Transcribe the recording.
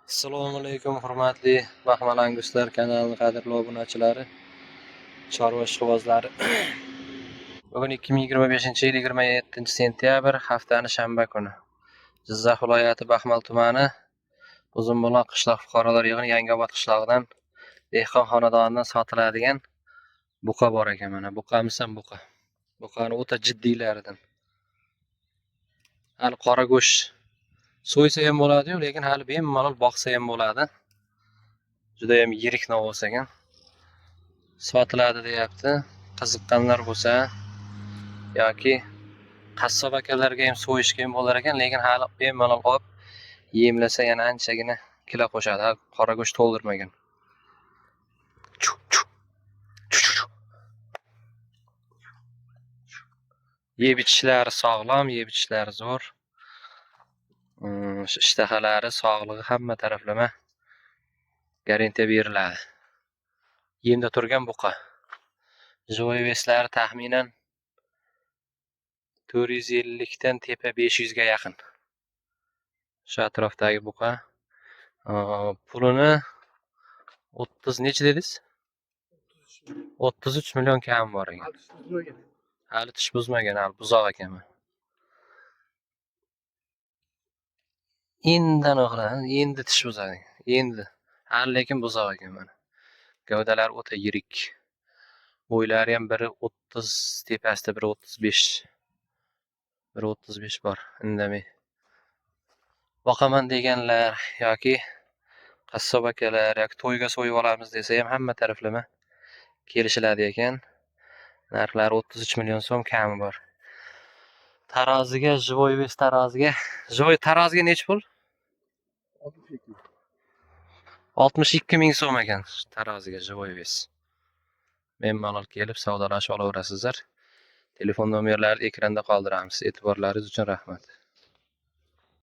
Assalomu alaykum hurmatli Baxmal Anguslar kanalining qadrli obunachilari, chorva ishqibozlari. Bugun 2025-yil 27-sentyabr, haftani shanba kuni. Jizzax viloyati Baxmal tumani Uzunbuloq qishloq fuqarolar yig'ini Yangiobod qishlog'idan dehqon xonadonidan sotiladigan buqa bor ekan. Mana buqamiz ham buqa. Buqani o'ta jiddiylaridan. Hali qora go'sht so'ysa ham bo'ladi-yu, lekin hali bemalol boqsa ham bo'ladi. Juda ham yirik novvos ekan. Sotiladi deyapti. Qiziqqanlar bo'lsa yoki qassob akalarga ham so'yishga ham bo'lar ekan, lekin hali bemalol olib yemlasa yana anchagina kilo qo'shadi. Hali qora go'sht to'ldirmagan. Yeb ichishlari sog'lom, yeb ichishlari zo'r. Ishtahalari, sog'lig'i hamma taraflama garantiya beriladi. Yemda turgan buqa. Joy veslari taxminan 450 dan tepa 500 ga yaqin. Shu atrofdagi buqa. Pulini 30 necha dedingiz? 33 million kam bor ekan. Hali tish buzmagan, hali buzoq ekan. Endan o'g'lan, endi tish buzadi. Endi. Hali lekin buzoq ekan mana. Gavdalari o'ta yirik. Bo'ylari ham biri 30 tepasida, biri 35. Biri 35 bor, indamay. Boqaman deganlar yoki qassob akalar yoki to'yga so'yib olamiz desa ham hamma taraflama kelishiladi ekan. Narxlari 33 million so'm kami bor. Taroziga, живой вес taroziga. Живой taroziga necha pul? 62 ming so'm ekan taroziga живой вес. Bemalol kelib savdolashib olaverasizlar. Telefon nomerlarini ekranda qoldiramiz. E'tiborlaringiz uchun rahmat.